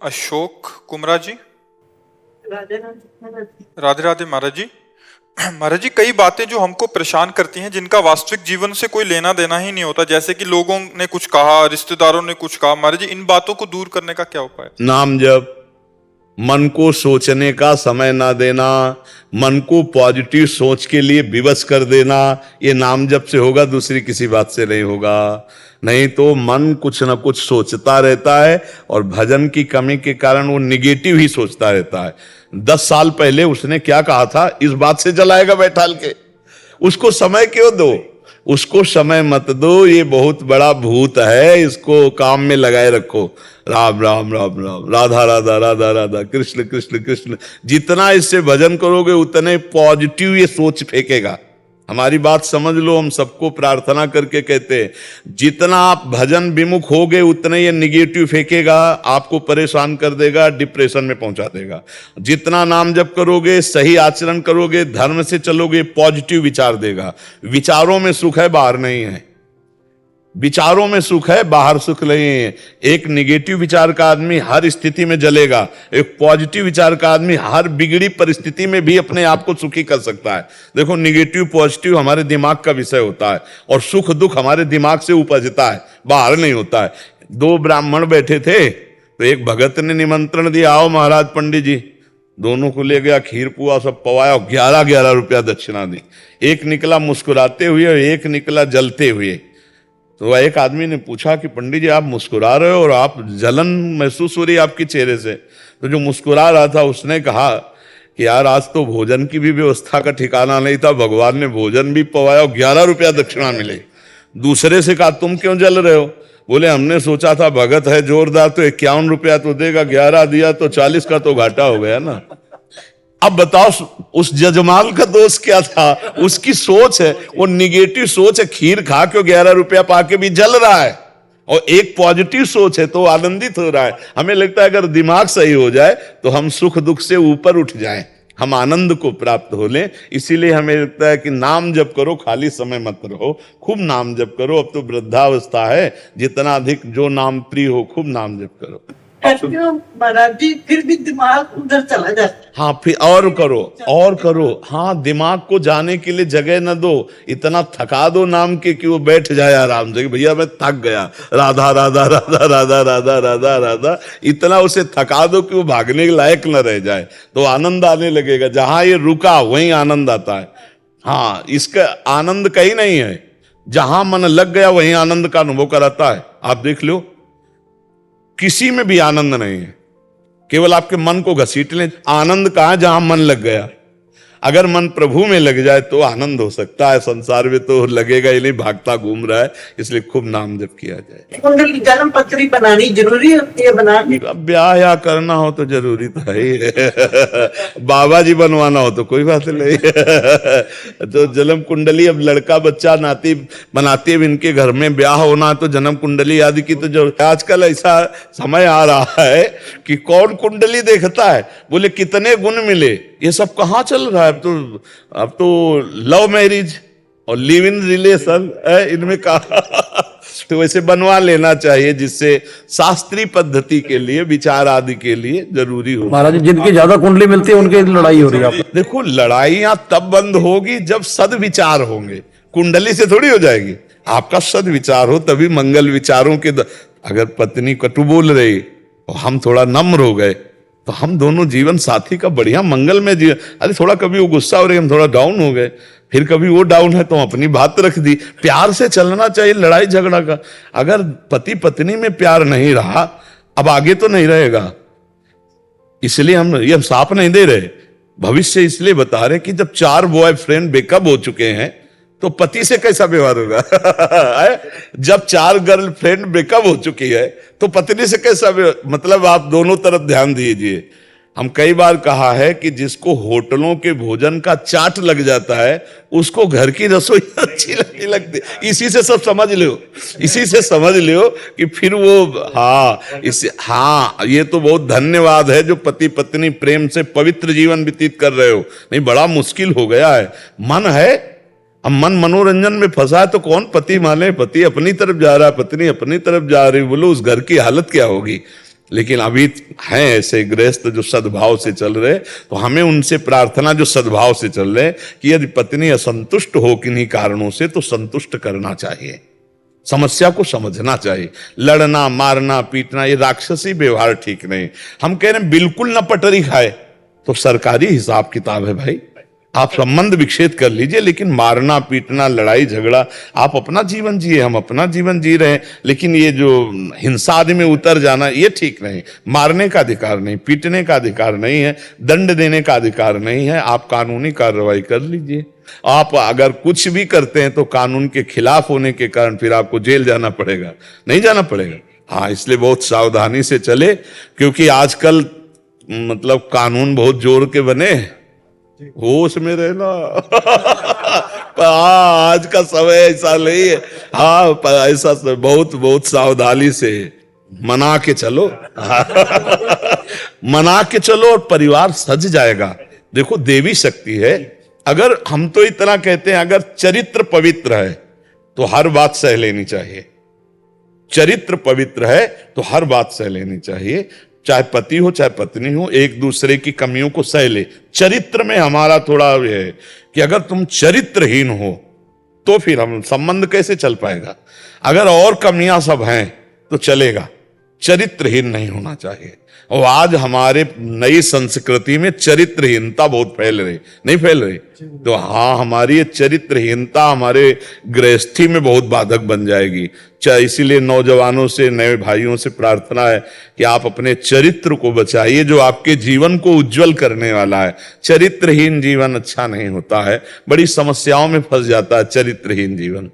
अशोक कुमरा जी। राधे राधे। राधे राधे महाराज जी। महाराज जी, कई बातें जो हमको परेशान करती हैं, जिनका वास्तविक जीवन से कोई लेना देना ही नहीं होता, जैसे कि लोगों ने कुछ कहा, रिश्तेदारों ने कुछ कहा। महाराज जी, इन बातों को दूर करने का क्या उपाय? नाम जप, मन को सोचने का समय ना देना, मन को पॉजिटिव सोच के लिए विवश कर देना, ये नाम जप से होगा, दूसरी किसी बात से नहीं होगा। नहीं तो मन कुछ ना कुछ सोचता रहता है और भजन की कमी के कारण वो निगेटिव ही सोचता रहता है। 10 साल पहले उसने क्या कहा था, इस बात से जलाएगा बैठाल के। उसको समय क्यों दो, उसको समय मत दो, ये बहुत बड़ा भूत है, इसको काम में लगाए रखो। राम राम राम राम, राधा राधा राधा राधा, कृष्ण कृष्ण कृष्ण। जितना इससे भजन करोगे उतने पॉजिटिव ये सोच फेंकेगा। हमारी बात समझ लो, हम सबको प्रार्थना करके कहते हैं, जितना आप भजन विमुख होगे उतने ये निगेटिव फेंकेगा, आपको परेशान कर देगा, डिप्रेशन में पहुंचा देगा। जितना नाम जप करोगे, सही आचरण करोगे, धर्म से चलोगे, पॉजिटिव विचार देगा। विचारों में सुख है, बाहर नहीं है। विचारों में सुख है, बाहर सुख नहीं है। एक निगेटिव विचार का आदमी हर स्थिति में जलेगा, एक पॉजिटिव विचार का आदमी हर बिगड़ी परिस्थिति में भी अपने आप को सुखी कर सकता है। देखो, निगेटिव पॉजिटिव हमारे दिमाग का विषय होता है और सुख दुख हमारे दिमाग से उपजता है, बाहर नहीं होता है। 2 ब्राह्मण बैठे थे, तो एक भगत ने निमंत्रण दिया, आओ महाराज पंडित जी। दोनों को ले गया, खीर पुआ सब पवाया, 11-11 रुपया दक्षिणा दी। एक निकला मुस्कुराते हुए और एक निकला जलते हुए। तो एक आदमी ने पूछा कि पंडित जी, आप मुस्कुरा रहे हो और आप जलन महसूस हो रही है आपके चेहरे से। तो जो मुस्कुरा रहा था उसने कहा कि यार, आज तो भोजन की भी व्यवस्था का ठिकाना नहीं था, भगवान ने भोजन भी पवाया और 11 रुपया दक्षिणा मिले। दूसरे से कहा, तुम क्यों जल रहे हो? बोले, हमने सोचा था भगत है जोरदार तो 51 रुपया तो देगा, 11 दिया तो 40 का तो घाटा हो गया ना। अब बताओ, उस जजमान का दोष क्या था? उसकी सोच है, वो निगेटिव सोच है। खीर खा के 11 रुपया पाके भी जल रहा है, और एक पॉजिटिव सोच है तो आनंदित हो रहा है। हमें लगता है अगर दिमाग सही हो जाए तो हम सुख दुख से ऊपर उठ जाएं, हम आनंद को प्राप्त हो लें। इसीलिए हमें लगता है कि नाम जप करो, खाली समय मत रहो, खूब नाम जप करो। अब तो वृद्धावस्था है, जितना अधिक जो नाम प्रिय हो, खूब नाम जप करो। महाराज जी, फिर भी दिमाग उधर चला जाता है। हाँ, फिर और करो और करो। हाँ, दिमाग को जाने के लिए जगह न दो, इतना थका दो नाम के कि वो बैठ जाए आराम से। भैया मैं थक गया, राधा राधा राधा राधा राधा राधा राधा, इतना उसे थका दो कि वो भागने के लायक न रह जाए, तो आनंद आने लगेगा। जहां ये रुका वहीं आनंद आता है। हाँ, इसका आनंद कहीं नहीं है, जहां मन लग गया वहीं आनंद का अनुभव कराता है। आप देख लो, किसी में भी आनंद नहीं है, केवल आपके मन को घसीट लें। आनंद कहां? जहां मन लग गया। अगर मन प्रभु में लग जाए तो आनंद हो सकता है। संसार में तो लगेगा ही नहीं, भागता घूम रहा है। इसलिए खूब नाम जप किया जाए। कुंडली जन्म पत्री बनानी जरूरी होती है, बनानी। अब ब्याह या करना हो तो जरूरी तो है ही। बाबा जी बनवाना हो तो कोई बात नहीं। तो जन्म कुंडली, अब लड़का बच्चा नाती बनाती है, इनके घर में ब्याह होना तो जन्म कुंडली आदि की तो जरूरत। आजकल ऐसा समय आ रहा है कि कौन कुंडली देखता है, बोले कितने गुण मिले। ये सब कहाँ चल रहा है? अब तो लव मैरिज और लिव इन रिलेशन है, इनमें कहा। तो वैसे बनवा लेना चाहिए, जिससे शास्त्रीय पद्धति के लिए, विचार आदि के लिए जरूरी हो। महाराज जी, जिनकी ज्यादा कुंडली मिलती है उनकी लड़ाई हो रही है। देखो, लड़ाइयां तब बंद होगी जब सद्विचार होंगे, कुंडली से थोड़ी हो जाएगी। आपका सद्विचार हो तभी मंगल विचारों के अगर पत्नी कटु बोल रही और हम थोड़ा नम्र हो गए तो हम दोनों जीवन साथी का बढ़िया मंगल में जीवन। अरे थोड़ा कभी वो गुस्सा हो रही, हम थोड़ा डाउन हो गए, फिर कभी वो डाउन है तो अपनी बात रख दी। प्यार से चलना चाहिए लड़ाई झगड़ा का। अगर पति पत्नी में प्यार नहीं रहा, अब आगे तो नहीं रहेगा। इसलिए हम साफ नहीं दे रहे, भविष्य इसलिए बता रहे कि जब 4 बॉयफ्रेंड ब्रेकअप हो चुके हैं तो पति से कैसा व्यवहार होगा। जब 4 गर्लफ्रेंड ब्रेकअप हो चुकी है तो पत्नी से कैसा मतलब आप दोनों तरफ ध्यान दीजिए। हम कई बार कहा है कि जिसको होटलों के भोजन का चाट लग जाता है उसको घर की रसोई अच्छी नहीं लगती। इसी से सब समझ लो, इसी से समझ लो कि फिर वो ये तो बहुत धन्यवाद है जो पति पत्नी प्रेम से पवित्र जीवन व्यतीत कर रहे हो। नहीं, बड़ा मुश्किल हो गया है। मन है, अब मन मनोरंजन में फंसा है तो कौन पति माने? पति अपनी तरफ जा रहा है, पत्नी अपनी तरफ जा रही, बोलो उस घर की हालत क्या होगी। लेकिन अभी हैं ऐसे गृहस्थ जो सद्भाव से चल रहे, तो हमें उनसे प्रार्थना जो सद्भाव से चल रहे कि यदि पत्नी असंतुष्ट हो किन्हीं कारणों से तो संतुष्ट करना चाहिए, समस्या को समझना चाहिए। लड़ना मारना पीटना ये राक्षसी व्यवहार ठीक नहीं। हम कह रहे हैं बिल्कुल न पटरी खाए तो सरकारी हिसाब किताब है भाई, आप संबंध विच्छेद कर लीजिए, लेकिन मारना पीटना लड़ाई झगड़ा, आप अपना जीवन जिए, हम अपना जीवन जी रहे हैं, लेकिन ये जो हिंसा आदि में उतर जाना ये ठीक नहीं। मारने का अधिकार नहीं, पीटने का अधिकार नहीं है, दंड देने का अधिकार नहीं है। आप कानूनी कार्रवाई कर लीजिए। आप अगर कुछ भी करते हैं तो कानून के खिलाफ होने के कारण फिर आपको जेल जाना पड़ेगा, नहीं जाना पड़ेगा। हाँ, इसलिए बहुत सावधानी से चले, क्योंकि आजकल मतलब कानून बहुत जोर के बने, होश में रहना। हाँ, आज का समय ऐसा नहीं है। हाँ, ऐसा बहुत बहुत सावधानी से मना के चलो। मना के चलो और परिवार सज जाएगा। देखो, देवी शक्ति है। अगर हम तो इतना कहते हैं, अगर चरित्र पवित्र है तो हर बात सह लेनी चाहिए। चरित्र पवित्र है तो हर बात सह लेनी चाहिए, चाहे पति हो चाहे पत्नी हो, एक दूसरे की कमियों को सह ले। चरित्र में हमारा थोड़ा ये है कि अगर तुम चरित्रहीन हो तो फिर हम संबंध कैसे चल पाएगा। अगर और कमियां सब हैं तो चलेगा, चरित्रहीन नहीं होना चाहिए। और आज हमारे नई संस्कृति में चरित्रहीनता बहुत फैल रही, नहीं फैल रही? तो हाँ, हमारी ये चरित्रहीनता हमारे गृहस्थी में बहुत बाधक बन जाएगी। इसीलिए नौजवानों से, नए भाइयों से प्रार्थना है कि आप अपने चरित्र को बचाइए, जो आपके जीवन को उज्जवल करने वाला है। चरित्रहीन जीवन अच्छा नहीं होता है, बड़ी समस्याओं में फंस जाता है चरित्रहीन जीवन।